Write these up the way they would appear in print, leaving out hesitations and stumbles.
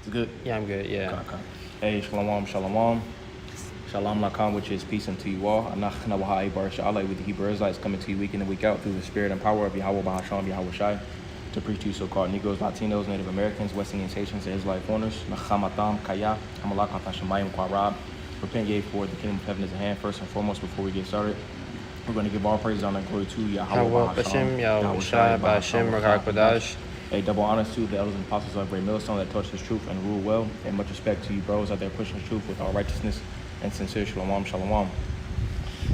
It's good? Yeah, I'm good, yeah. Okay. Hey, shalom, shalom. Shalom lakam, which is peace unto you all. Anach nawaha ibar sha'alai with the Hebrew Israelites coming to you week in and week out through the spirit and power of Yahweh Bahasham, Yahweh Shai, to preach to you so-called Negroes, Latinos, Native Americans, West Indians, Haitians, and Israelite foreigners. Nachamatam, Kaya, Hamalak, Shemayim, Kwarab. Repent ye for the kingdom of heaven is at hand. First and foremost, before we get started, we're going to give all praise, honor, and glory to Yahweh Bahasham, Yahweh Shai, Bahasham, Rakakadash. A double honors to the elders and apostles of Great Millstone that taught this truth and rule well. And much respect to you bros out there pushing the truth with all righteousness and sincere shalom, shalom.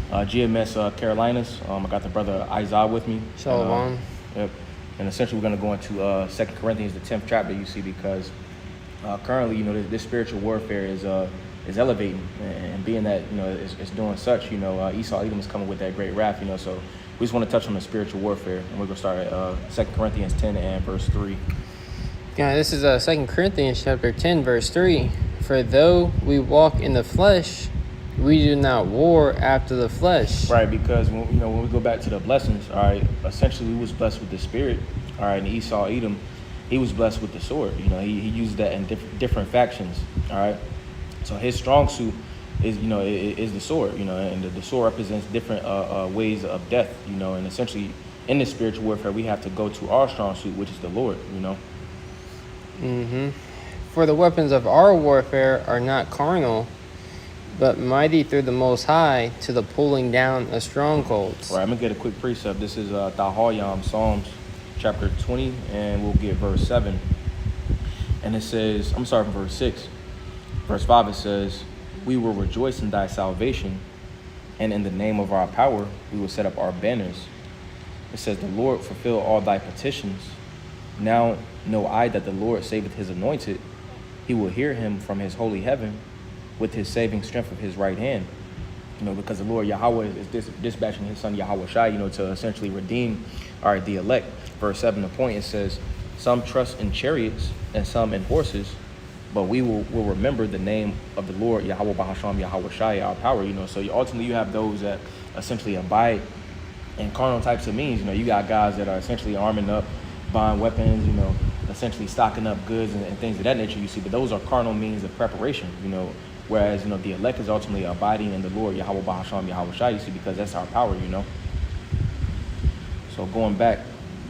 GMS Carolinas, I got the brother Isaiah with me. Shalom. Yep. And essentially we're going to go into 2 Corinthians, the 10th chapter, you see, because currently, you know, this spiritual warfare is elevating. And being that, you know, it's doing such, you know, Esau Edom is coming with that great wrath, you know, so we just want to touch on the spiritual warfare, and we're going to start at 2 Corinthians 10 and verse 3. Yeah, this is 2 Corinthians chapter 10, verse 3. For though we walk in the flesh, we do not war after the flesh. Right, because when we go back to the blessings, all right, essentially we was blessed with the spirit, all right, and Esau Edom, he was blessed with the sword. You know, he used that in different factions, all right. So his strong suit is, you know, is the sword, you know, and the sword represents different ways of death, you know, and essentially in this spiritual warfare, we have to go to our strong suit, which is the Lord, you know. For the weapons of our warfare are not carnal, but mighty through the Most High to the pulling down of strongholds. All right, I'm going to get a quick precept. This is Taharyam, Psalms chapter 20, and we'll get verse 7. And it says, I'm sorry, from verse 6. Verse 5, it says, we will rejoice in thy salvation, and in the name of our power we will set up our banners. It says, the Lord fulfill all thy petitions. Now know I that the Lord saveth his anointed. He will hear him from his holy heaven with his saving strength of his right hand. You know, because the Lord Yahweh is dispatching his son Yahweh Shai, you know, to essentially redeem, all right, the elect. Verse 7, the point, it says, some trust in chariots and some in horses, but we will remember the name of the Lord, Yahweh Bahasham, Yahweh Shai, our power, you know. So ultimately you have those that essentially abide in carnal types of means. You know, you got guys that are essentially arming up, buying weapons, you know, essentially stocking up goods and things of that nature, you see. But those are carnal means of preparation, you know. Whereas, you know, the elect is ultimately abiding in the Lord, Yahweh Bahasham, Yahweh Shai, you see, because that's our power, you know. So going back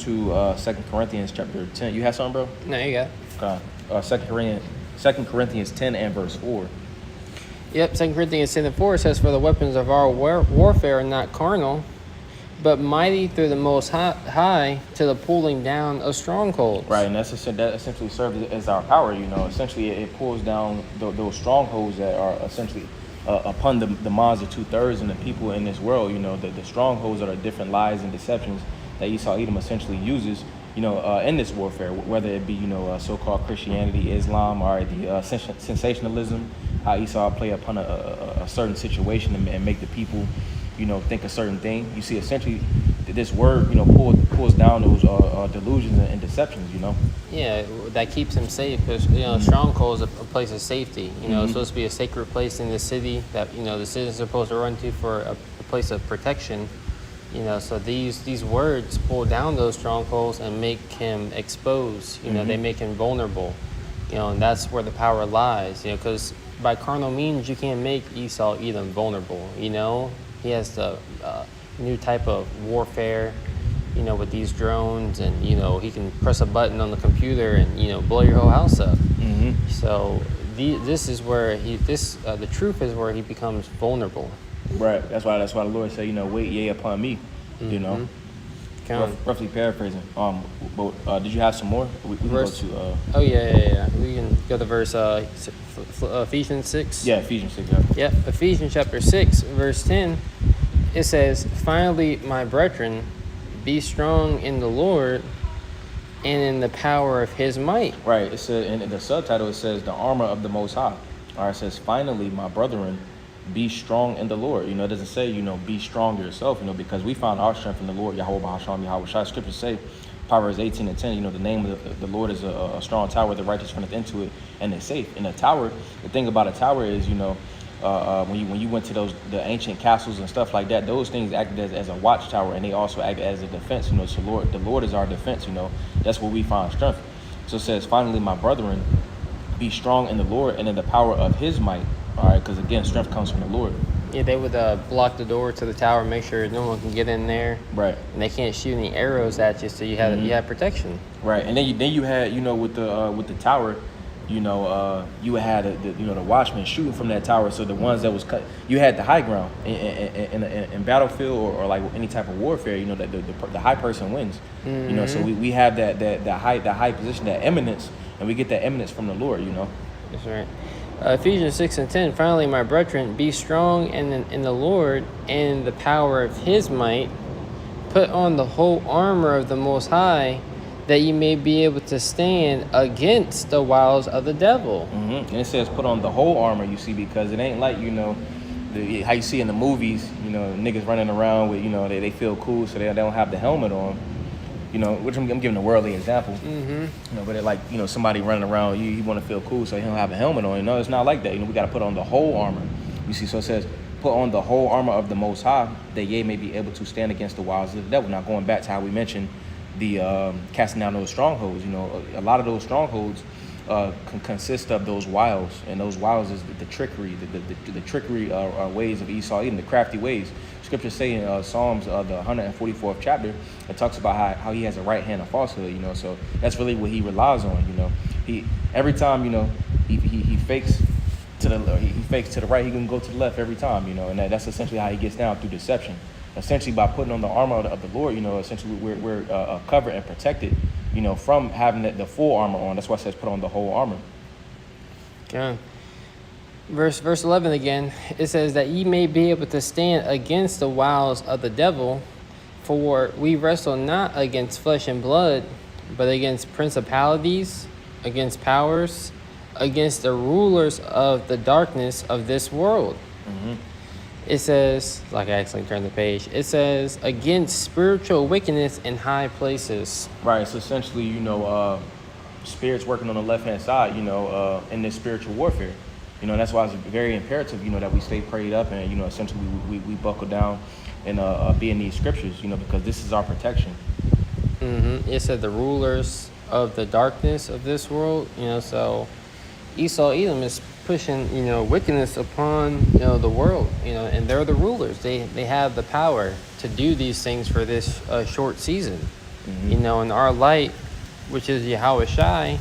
to 2 Corinthians chapter 10. You have something, bro? No, you got it. 2 Corinthians 10 and verse 4. Yep, 2 Corinthians 10 and 4 says, for the weapons of our warfare are not carnal, but mighty through the Most High to the pulling down of strongholds. Right, and that essentially serves as our power, you know. Essentially, it pulls down those strongholds that are essentially upon the minds of 2/3 of the people in this world, you know. The strongholds are the different lies and deceptions that Esau Edom essentially uses, you know, in this warfare, whether it be, you know, so-called Christianity, Islam, or the sensationalism, how Esau play upon a certain situation and make the people, you know, think a certain thing. You see, essentially, this word, you know, pulls down those delusions and deceptions, you know. Yeah, that keeps him safe because, you know, stronghold is a place of safety. You know, it's supposed to be a sacred place in the city that, you know, the citizens are supposed to run to for a place of protection. You know, so these words pull down those strongholds and make him exposed. You know, they make him vulnerable. You know, and that's where the power lies. You know, because by carnal means you can't make Esau Edom vulnerable. You know, he has the new type of warfare. You know, with these drones, and you know, he can press a button on the computer and, you know, blow your whole house up. So this is where the truth is where he becomes vulnerable. Right. That's why the Lord said, you know, wait ye upon me. You know, roughly paraphrasing. But did you have some more? We can go to. Oh yeah. We can go to verse Ephesians 6. Yeah, Ephesians 6. Yeah. Yep. Ephesians chapter 6, verse 10. It says, "Finally, my brethren, be strong in the Lord and in the power of His might." Right. It said in the subtitle, it says the armor of the Most High. All right. It says, "Finally, my brethren, be strong in the Lord." You know, it doesn't say, you know, be strong yourself, you know, because we found our strength in the Lord, Yahweh Bahasham, Yahweh Shai. Scriptures say, Proverbs 18 and 10, you know, the name of the Lord is a strong tower, the righteous runneth into it, and it's safe. In a tower, the thing about a tower is, you know, when you went to the ancient castles and stuff like that, those things acted as a watchtower, and they also acted as a defense. You know, so the Lord is our defense. You know, that's where we find strength. So it says, "Finally, my brethren, be strong in the Lord and in the power of his might. All right, because again, strength comes from the Lord. Yeah, they would block the door to the tower, make sure no one can get in there. Right. And they can't shoot any arrows at you, so you had protection. Right, and then you had, you know, with the tower, you know, you had the watchmen shooting from that tower. So the ones that was cut, you had the high ground in battlefield or like any type of warfare. You know that the high person wins. Mm-hmm. You know, so we have that high position, that eminence, and we get that eminence from the Lord. You know. That's right. Ephesians 6:10. Finally, my brethren, be strong in the Lord and the power of his might. Put on the whole armor of the Most High, that you may be able to stand against the wiles of the devil. Mm-hmm. And it says put on the whole armor, you see, because it ain't like, you know, how you see in the movies, you know, niggas running around with, you know, they feel cool, so they don't have the helmet on. You know, which I'm giving a worldly example. Mm-hmm. You know, but it like, you know, somebody running around, you want to feel cool, so he don't have a helmet on. You know, it's not like that. You know, we got to put on the whole armor. You see, so it says, put on the whole armor of the Most High, that ye may be able to stand against the wiles of the devil. Now, going back to how we mentioned the casting down those strongholds, you know, a lot of those strongholds consist of those wiles, and those wiles is the trickery, the trickery ways of Esau, even the crafty ways. Scriptures say in Psalms, the 144th chapter, it talks about how he has a right hand of falsehood. You know, so that's really what he relies on. You know, he every time, you know, he fakes to the right, he can go to the left every time. You know, and that's essentially how he gets down, through deception. Essentially, by putting on the armor of the Lord, you know, essentially we're covered and protected, you know, from having the full armor on. That's why it says put on the whole armor. Yeah. Verse 11 again, it says that ye may be able to stand against the wiles of the devil, for we wrestle not against flesh and blood, but against principalities, against powers, against the rulers of the darkness of this world. Mm-hmm. It says, like I accidentally turned the page, it says, against spiritual wickedness in high places. Right, so essentially, you know, spirits working on the left-hand side, you know, in this spiritual warfare. You know, and that's why it's very imperative, you know, that we stay prayed up and, you know, essentially we buckle down and be in these scriptures, you know, because this is our protection. Mm-hmm. It said the rulers of the darkness of this world, you know, so Esau, Edom is pushing, you know, wickedness upon, you know, the world, you know, and they're the rulers. They have the power to do these things for this short season. Mm-hmm. You know, and our light, which is Yahweh Shai,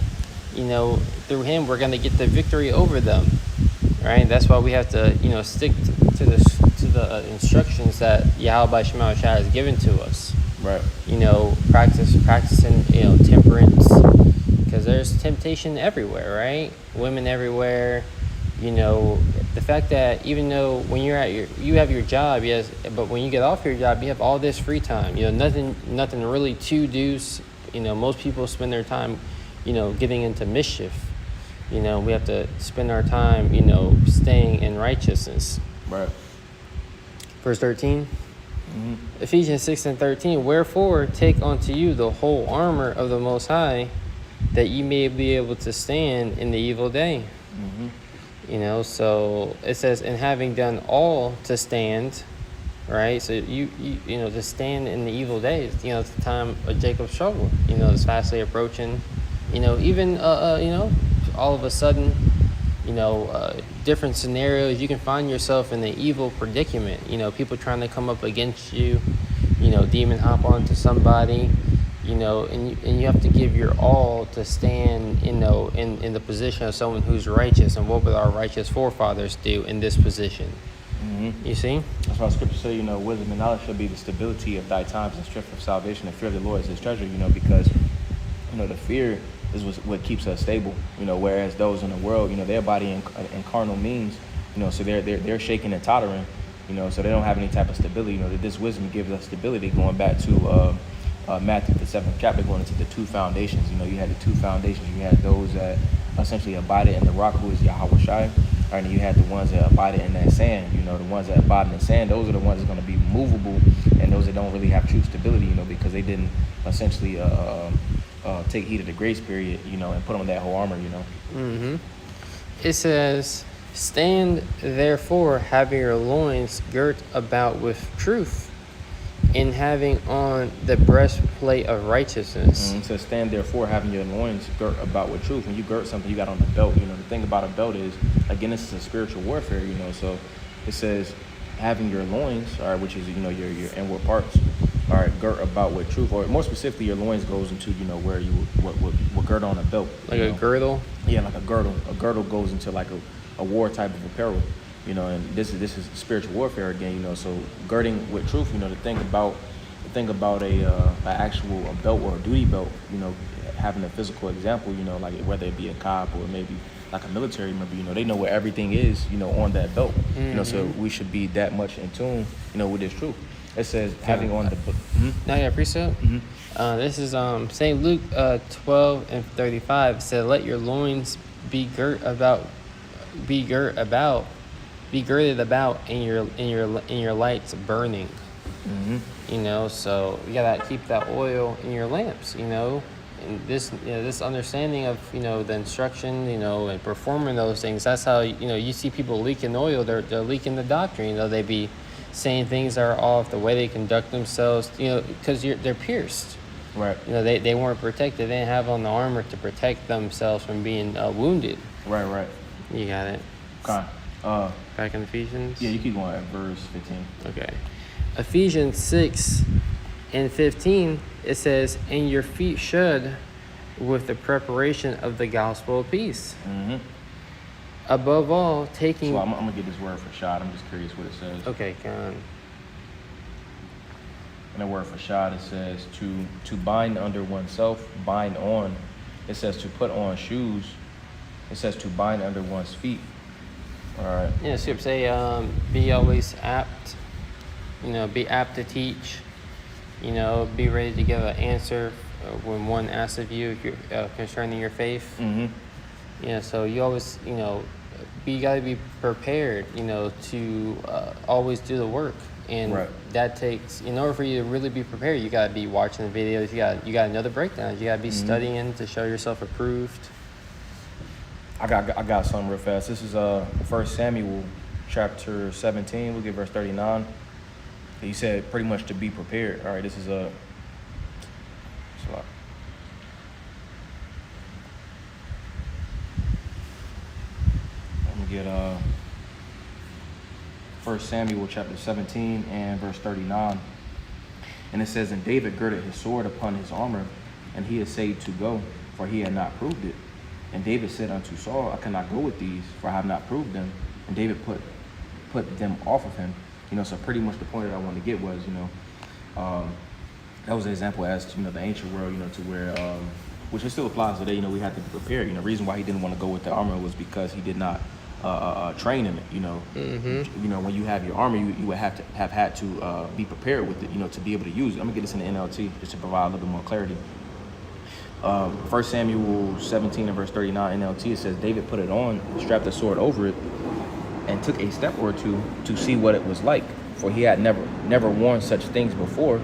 you know, through him we're going to get the victory over them, right? That's why we have to, you know, stick to the instructions that Yahweh Shai has given to us. Right. You know, practicing, you know, temperance, because there's temptation everywhere, right? Women everywhere. You know, the fact that even though when you're at you have your job, yes, but when you get off your job, you have all this free time. You know, nothing really to do. You know, most people spend their time, you know, getting into mischief. You know, we have to spend our time, you know, staying in righteousness. Right. Verse 13. Mm-hmm. Ephesians 6:13. Wherefore take unto you the whole armor of the Most High, that ye may be able to stand in the evil day. Mm-hmm. You know, so it says, and having done all to stand, right? So you know, to stand in the evil days, you know, it's the time of Jacob's trouble. You know, it's fastly approaching. You know, even, you know, all of a sudden, you know, different scenarios, you can find yourself in an evil predicament. You know, people trying to come up against you, you know, demon hop onto somebody, you know, and you have to give your all to stand, you know, in the position of someone who's righteous. And what would our righteous forefathers do in this position? Mm-hmm. You see? That's why Scripture say, you know, wisdom and knowledge shall be the stability of thy times and strength of salvation. The fear of the Lord is his treasure, you know, because, you know, the fear is what keeps us stable, you know, whereas those in the world, you know, their body in carnal means, you know, so they're shaking and tottering, you know, so they don't have any type of stability. You know, that this wisdom gives us stability. Going back to Matthew, the 7th chapter, going into the two foundations. You know, you had the two foundations. You had those that essentially abided in the rock, who is Yahweh Shai, and you had the ones that abided in that sand. You know, the ones that abide in the sand, those are the ones that are going to be movable, and those that don't really have true stability, you know, because they didn't essentially take heed of the grace period, you know, and put on that whole armor, you know. Mm-hmm. It says, stand therefore, having your loins girt about with truth, and having on the breastplate of righteousness. It says, stand therefore, having your loins girt about with truth. When you girt something, you got on the belt. The thing about a belt is, again, this is a spiritual warfare. So it says, having your loins, all right, which is your inward parts, all right, girt about with truth, or more specifically, your loins goes into where you would girt on a belt, like a girdle. Yeah, like a girdle. A girdle goes into like a war type of apparel. And this is spiritual warfare again. So girding with truth. The thing about a actual belt or a duty belt. Having a physical example. Like whether it be a cop or maybe like a military member. They know where everything is. On that belt. So we should be that much in tune. With this truth. It says having on the. Now, yeah, precept. This is St. Luke 12:35. It said, "Let your loins be girded about, and your lights burning." So you gotta keep that oil in your lamps. And this understanding of the instruction, and performing those things. That's how you see people leaking oil. They're leaking the doctrine. They be saying things that are off, the way they conduct themselves. Because they're pierced. Right. They weren't protected. They didn't have on the armor to protect themselves from being wounded. Right. You got it. Okay. Back in Ephesians? Yeah, you keep going at verse 15. Okay. Ephesians 6:15, it says, "And your feet shod with the preparation of the gospel of peace." Above all, taking... So I'm going to get this word for shod. I'm just curious what it says. Okay, go on. And the word for shod, it says to bind under oneself, bind on. It says to put on shoes. It says to bind under one's feet. All right. Yeah, scripture say, be always apt, be apt to teach, be ready to give an answer when one asks of you concerning your faith. So you always, you gotta be prepared, to always do the work. And that takes, in order for you to really be prepared, you gotta be watching the videos, you gotta know the breakdowns, you gotta be studying to show yourself approved. I got something real fast. This is 1 Samuel chapter 17. We'll get verse 39. He said pretty much to be prepared. All right, this is I'm gonna get 1 Samuel chapter 17 and verse 39. And it says, "And David girded his sword upon his armor, and he essayed to go, for he had not proved it. And David said unto Saul, I cannot go with these, for I have not proved them. And David put them off of him." So pretty much the point that I wanted to get was, that was an example as to, the ancient world, to where, which it still applies today, we have to be prepared. The reason why he didn't want to go with the armor was because he did not train in it, when you have your armor, you would have had to be prepared with it, to be able to use it. I'm gonna get this in the NLT just to provide a little bit more clarity. 1 Samuel 17 and verse 39 NLT, it says, "David put it on, strapped the sword over it, and took a step or two to see what it was like, for he had never worn such things before.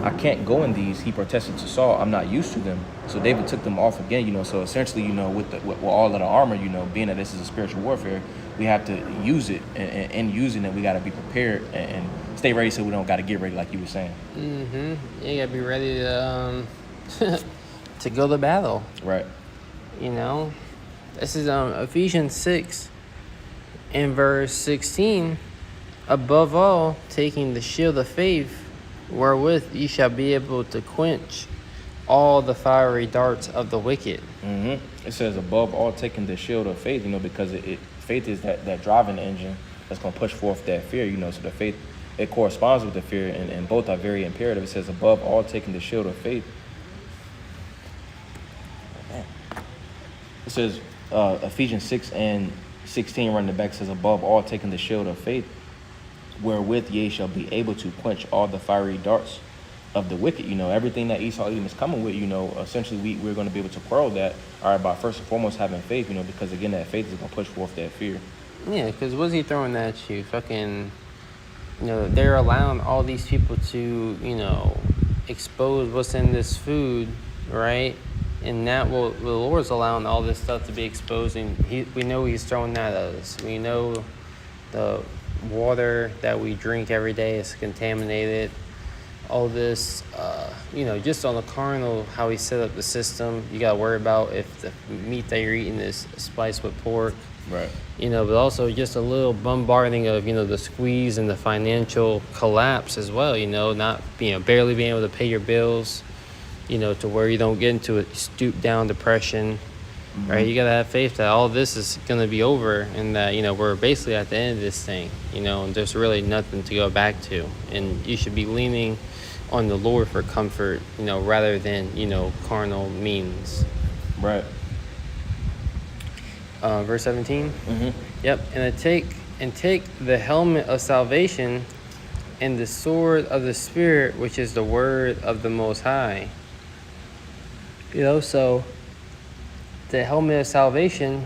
I can't go in these," he protested to Saul. "I'm not used to them." So David took them off again, so essentially, with all of the armor, being that this is a spiritual warfare, we have to use it, and in using it, we got to be prepared and stay ready so we don't got to get ready like you were saying. You got to be ready to to go to battle. Right. This is Ephesians 6 and verse 16. "Above all, taking the shield of faith, wherewith ye shall be able to quench all the fiery darts of the wicked." It says above all taking the shield of faith, because faith is that driving engine that's going to push forth that fear, so the faith, it corresponds with the fear, and both are very imperative. It says above all taking the shield of faith. It says Ephesians 6 and 16 running back says above all taking the shield of faith, wherewith ye shall be able to quench all the fiery darts of the wicked. Everything that Esau Edom is coming with, essentially we're going to be able to quell that, all right, by first and foremost having faith, because again, that faith is going to push forth that fear. Yeah, because what's he throwing at you? Fucking, they're allowing all these people to, expose what's in this food, right? And that the Lord's allowing all this stuff to be exposed, and we know he's throwing that at us. We know the water that we drink every day is contaminated. all this, just on the carnal, how he set up the system. You got to worry about if the meat that you're eating is spiced with pork. Right. But also just a little bombarding of, the squeeze and the financial collapse as well, not barely being able to pay your bills, to where you don't get into a stoop down depression, right? You got to have faith that all this is going to be over and that, we're basically at the end of this thing, and there's really nothing to go back to. And you should be leaning on the Lord for comfort, rather than, carnal means. Right. Verse 17. Mm-hmm. Yep. And take the helmet of salvation and the sword of the Spirit, which is the word of the Most High. So the helmet of salvation,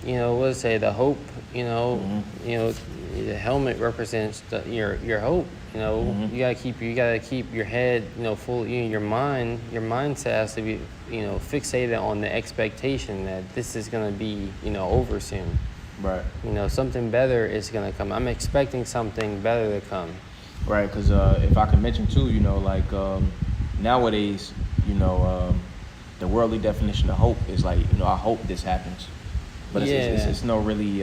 what does it say? The hope. The helmet represents your hope. You gotta keep your head, full. Your mindset has to be, fixated on the expectation that this is gonna be, over soon. Right. Something better is gonna come. I'm expecting something better to come. Right, because if I could mention too, nowadays, the worldly definition of hope is like, I hope this happens. But it's no really...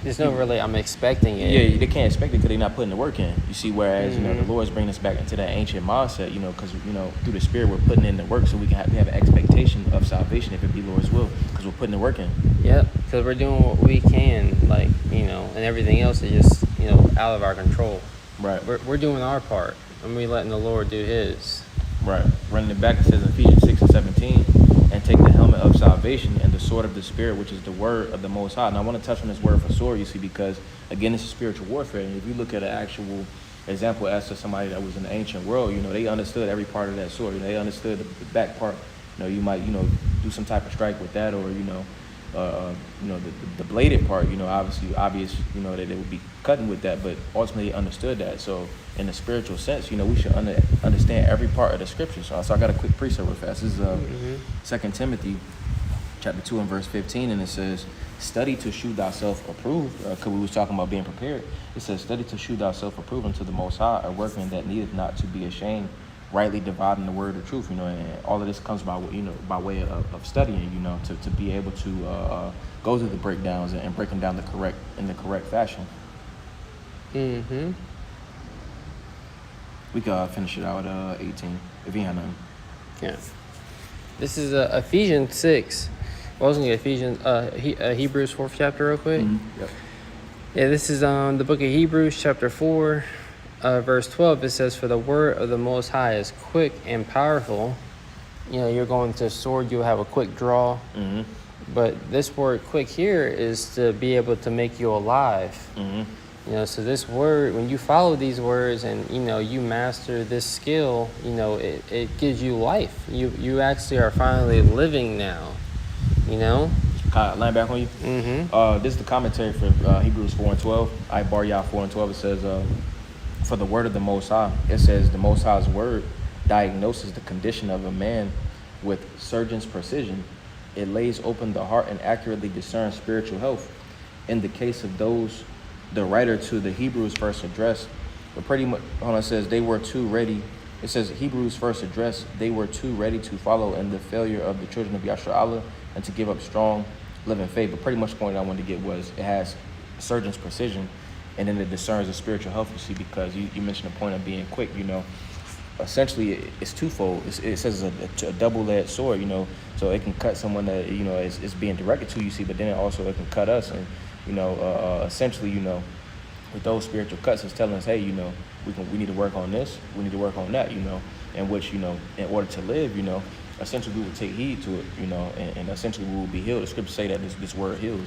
There's no really, I'm expecting it. Yeah, they can't expect it because they're not putting the work in. You see, whereas, the Lord's bringing us back into that ancient mindset, because, through the Spirit, we're putting in the work so we can we have an expectation of salvation if it be Lord's will, because we're putting the work in. Yep, because we're doing what we can, and everything else is just, out of our control. Right. We're doing our part, and we're letting the Lord do His. Right. Running it back, it says in Ephesians 6:17, and take the helmet of salvation and the sword of the Spirit, which is the word of the Most High. And I want to touch on this word for sword, you see, because, again, it's spiritual warfare. And if you look at an actual example as to somebody that was in the ancient world, they understood every part of that sword. They understood the back part. You might, do some type of strike with that, or, the bladed part, obvious, that they would be cutting with that, but ultimately they understood that. So in a spiritual sense, we should understand every part of the scripture. So I got a quick precept real fast. This is 2 Timothy chapter 2 and verse 15, and it says, study to shew thyself approved, because we was talking about being prepared. It says, study to shew thyself approved unto the Most High, a workman that needeth not to be ashamed, rightly dividing the word of truth, and all of this comes by way of studying, to be able to go through the breakdowns and breaking down in the correct fashion. Mm-hmm. We can finish it out 18 if you have nothing. Yeah. This is Ephesians 6. Well, I was going to get Ephesians, Hebrews 4th chapter real quick. Mm-hmm. Yep. Yeah, this is the book of Hebrews chapter 4. Verse 12, it says, for the word of the Most High is quick and powerful. You're going to a sword, you'll have a quick draw. Mm-hmm. But this word quick here is to be able to make you alive. Mm-hmm. So this word, when you follow these words and, you master this skill, it gives you life. You actually are finally living now, Line back on you. Mm-hmm. This is the commentary for Hebrews 4 and 12. I bar y'all 4 and 12. It says, for the word of the Most High, it says the Most High's word diagnoses the condition of a man with surgeon's precision. It lays open the heart and accurately discerns spiritual health. In the case of those the writer to the Hebrews first addressed, but pretty much, it says they were too ready. It says Hebrews first addressed, they were too ready to follow in the failure of the children of Yasharallah and to give up strong living faith. But pretty much the point I wanted to get was it has surgeon's precision, and then it discerns the spiritual health, you see, because you mentioned the point of being quick, essentially it's twofold. It says it's a double-edged sword, so it can cut someone that, is being directed to, you see, but then also it can cut us. And, essentially, with those spiritual cuts, it's telling us, hey, we need to work on this, we need to work on that, in which, in order to live, essentially we will take heed to it, and essentially we will be healed. The scriptures say that this word heals,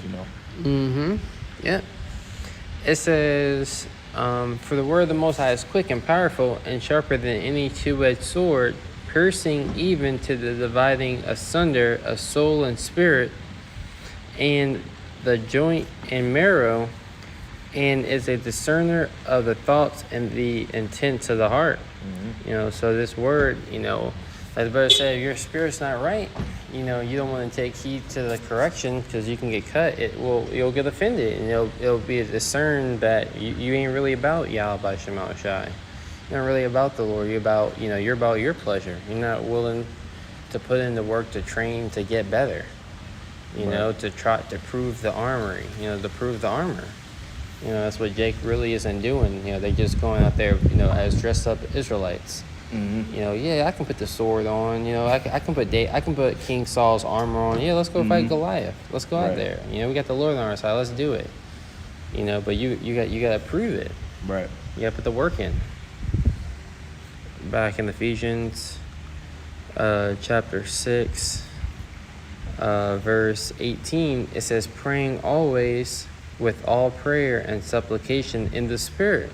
Mm-hmm. Yeah. It says, for the word of the Most High is quick and powerful and sharper than any two-edged sword, piercing even to the dividing asunder of soul and spirit and the joint and marrow, and is a discerner of the thoughts and the intents of the heart. Mm-hmm. So this word, like the brother said, if your spirit's not right, you don't want to take heed to the correction because you can get cut. You'll get offended, and it'll be a discern that you ain't really about Yahweh Shema Shai. You're not really about the Lord. You're about your pleasure. You're not willing to put in the work to train to get better. You know, to try to prove the armory. You know, to prove the armor. You know, that's what Jake really isn't doing. You know, they're just going out there, you know, as dressed up Israelites. Mm-hmm. You know, yeah, I can put the sword on. You know, I can put King Saul's armor on. Yeah, let's go fight Goliath. Let's go out there. You know, we got the Lord on our side. Let's do it. You know, but you got to prove it. Right. You got to put the work in. Back in Ephesians, chapter 6, verse 18, it says, praying always with all prayer and supplication in the Spirit,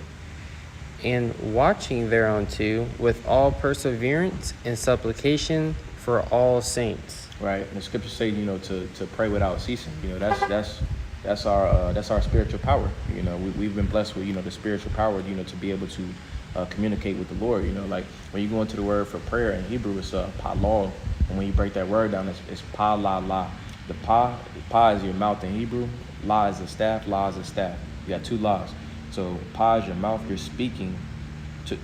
and watching thereunto with all perseverance and supplication for all saints. Right. And the scriptures say, you know, to pray without ceasing. You know, that's our spiritual power. You know, we've been blessed with, you know, the spiritual power, you know, to be able to communicate with the Lord. You know, like when you go into the word for prayer in Hebrew, it's palal, and when you break that word down, it's pa la la. The pa is your mouth in Hebrew. La is a staff. La is a staff. You got two laws. So pa is your mouth. You're speaking to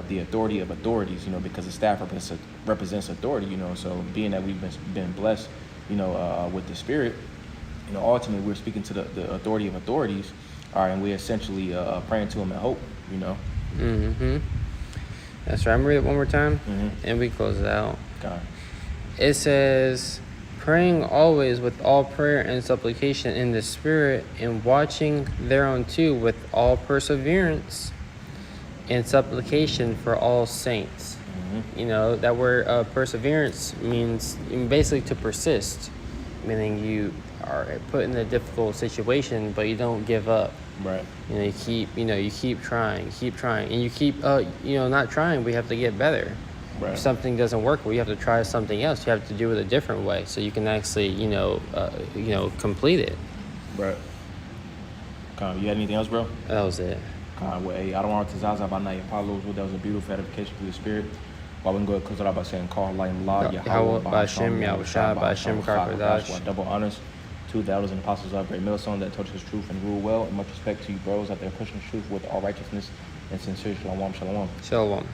the authority of authorities. You know, because the staff represents authority. You know, so being that we've been blessed, you know, with the Spirit, you know, ultimately we're speaking to the authority of authorities. All right, and we're essentially praying to Him in hope. You know. Mm-hmm. That's right. I'm gonna read it one more time, and we close it out. God. It says, praying always with all prayer and supplication in the Spirit, and watching thereunto with all perseverance and supplication for all saints. You know, that word perseverance means basically to persist, meaning you are put in a difficult situation, but you don't give up. Right. You know, you keep trying, and you keep, not trying. We have to get better. Right. If something doesn't work, well, you have to try something else. You have to do it a different way, so you can actually, complete it. Right. You had anything else, bro? That was it. Well, hey, I don't want to zaza by night. Apollos, that was a beautiful edification through the Spirit. Well, we can go ahead and close it out by saying, call light and law, Yahweh, Ba'ashem, Yahushua, Ba'ashem, Karkadash. Double honors to the elders and apostles of Great Millstone that taught us truth and rule well. And much respect to you, bros, out there pushing the truth with all righteousness and sincere. Shalom, shalom. Shalom.